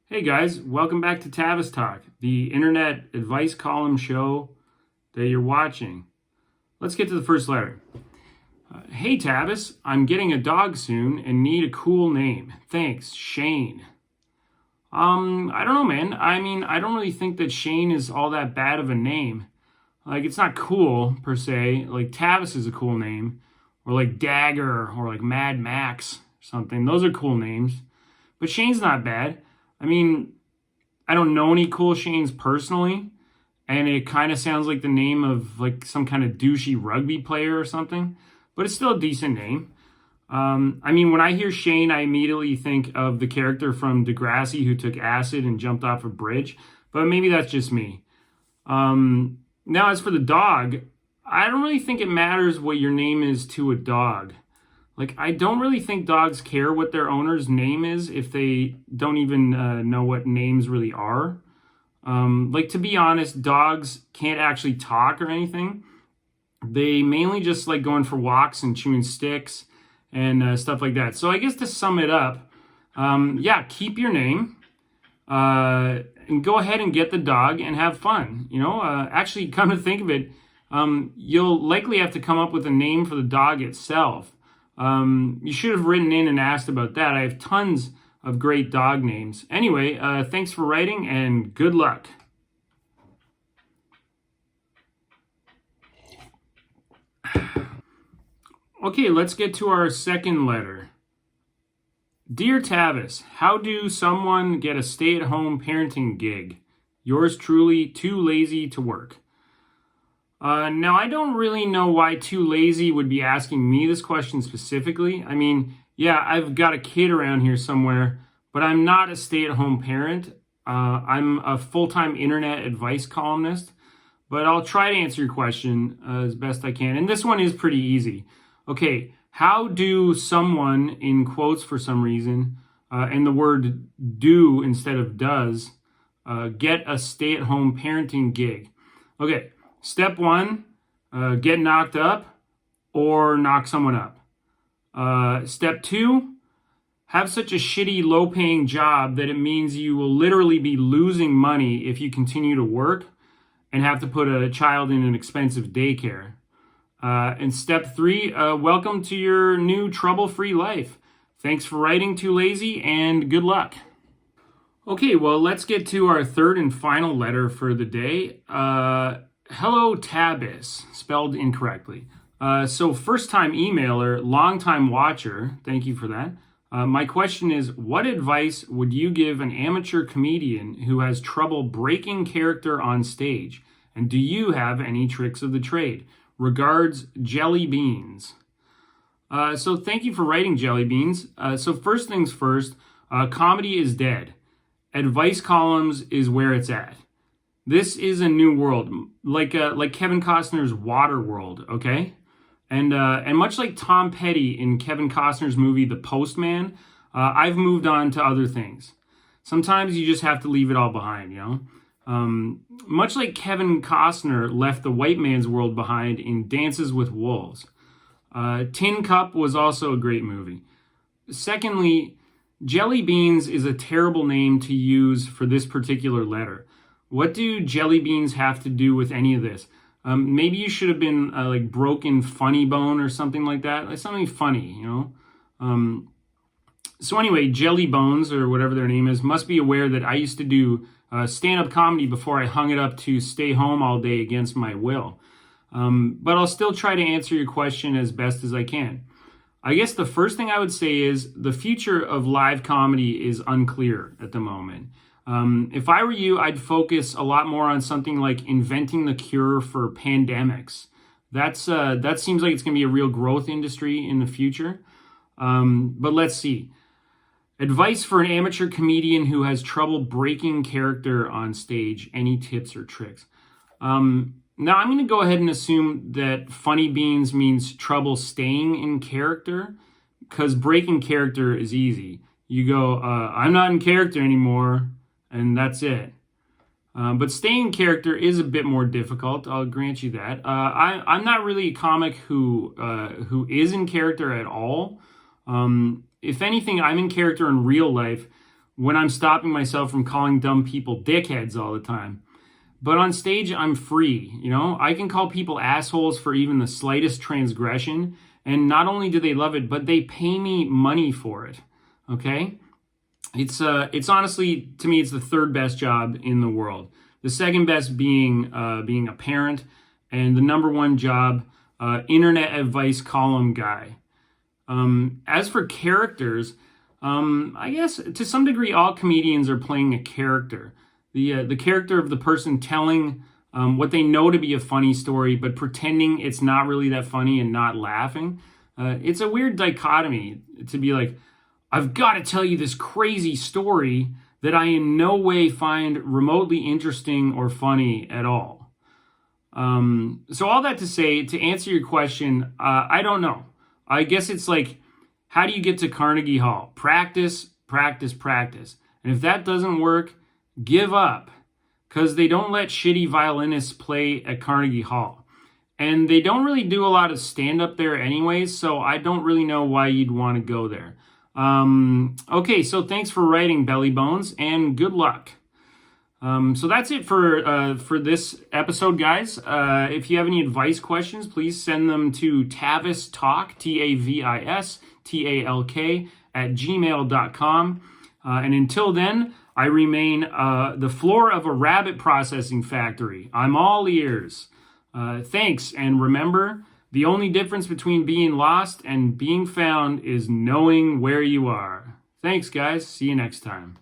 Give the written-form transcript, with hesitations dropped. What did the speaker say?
Hey guys, welcome back to TavisTalk, the internet advice column show that you're watching. Let's get to the first letter. Hey Tavis, I'm getting a dog soon and need a cool name. Thanks, Shane. I don't know, man. I don't really think that Shane is all that bad of a name. Like, it's not cool per se. Like, Tavis is a cool name, or like Dagger, or like Mad Max, or something. Those are cool names. But Shane's not bad. I mean, I don't know any cool Shanes personally, and it kind of sounds like the name of like some kind of douchey rugby player or something, but it's still a decent name. When I hear Shane, I immediately think of the character from Degrassi who took acid and jumped off a bridge, but maybe that's just me. Now, as for the dog, I don't really think it matters what your name is to a dog. Like, I don't really think dogs care what their owner's name is if they don't even know what names really are. To be honest, dogs can't actually talk or anything. They mainly just like going for walks and chewing sticks and stuff like that. So I guess to sum it up, keep your name and go ahead and get the dog and have fun. Actually, come to think of it, you'll likely have to come up with a name for the dog itself. You should have written in and asked about that. I have tons of great dog names. Anyway, thanks for writing and good luck. Okay, let's get to our second letter. Dear Tavis, how do someone get a stay-at-home parenting gig? Yours truly, too lazy to work. Now, I don't really know why Too Lazy would be asking me this question specifically. I've got a kid around here somewhere, but I'm not a stay-at-home parent. I'm a full-time internet advice columnist, but I'll try to answer your question as best I can. And this one is pretty easy. Okay, how do someone, in quotes for some reason, and the word do instead of does, get a stay-at-home parenting gig? Okay. Step one, get knocked up or knock someone up. Step two, have such a shitty, low-paying job that it means you will literally be losing money if you continue to work and have to put a child in an expensive daycare. And step three, welcome to your new trouble-free life. Thanks for writing, Too Lazy, and good luck. Okay, well, let's get to our third and final letter for the day. Hello, Tabis, spelled incorrectly. So first-time emailer, long-time watcher, thank you for that. My question is, what advice would you give an amateur comedian who has trouble breaking character on stage? And do you have any tricks of the trade? Regards, Jelly Beans. So thank you for writing, Jelly Beans. So first things first, comedy is dead. Advice columns is where it's at. This is a new world, like Kevin Costner's Waterworld, okay? And much like Tom Petty in Kevin Costner's movie The Postman, I've moved on to other things. Sometimes you just have to leave it all behind, Much like Kevin Costner left the white man's world behind in Dances with Wolves. Tin Cup was also a great movie. Secondly, Jelly Beans is a terrible name to use for this particular letter. What do jelly beans have to do with any of this? Maybe you should have been like Broken Funny Bone or something like that. Like something funny, So anyway, Jelly Bones, or whatever their name is, must be aware that I used to do stand-up comedy before I hung it up to stay home all day against my will. But I'll still try to answer your question as best as I can. I guess the first thing I would say is the future of live comedy is unclear at the moment. If I were you, I'd focus a lot more on something like inventing the cure for pandemics. That seems like it's going to be a real growth industry in the future. But let's see. Advice for an amateur comedian who has trouble breaking character on stage. Any tips or tricks? Now, I'm going to go ahead and assume that funny beans means trouble staying in character, because breaking character is easy. You go, I'm not in character anymore, and that's it. But staying in character is a bit more difficult. I'll grant you that. I'm not really a comic who is in character at all. If anything, I'm in character in real life when I'm stopping myself from calling dumb people dickheads all the time. But on stage, I'm free. I can call people assholes for even the slightest transgression. And not only do they love it, but they pay me money for it. Okay? It's honestly, to me, it's the third best job in the world. The second best being a parent, and the number one job, internet advice column guy. As for characters, I guess to some degree, all comedians are playing a character. The character of the person telling what they know to be a funny story, but pretending it's not really that funny and not laughing. It's a weird dichotomy to be like, I've got to tell you this crazy story that I in no way find remotely interesting or funny at all. So all that to say, to answer your question, I don't know. I guess it's like, how do you get to Carnegie Hall? Practice, practice, practice. And if that doesn't work, give up. Because they don't let shitty violinists play at Carnegie Hall. And they don't really do a lot of stand-up there anyways, so I don't really know why you'd want to go there. Okay, so thanks for writing, Belly Bones, and good luck. So that's it for this episode, guys. If you have any advice questions, please send them to TavisTalk, TavisTalk, @gmail.com. And until then, I remain the floor of a rabbit processing factory. I'm all ears. Thanks, and remember, the only difference between being lost and being found is knowing where you are. Thanks, guys. See you next time.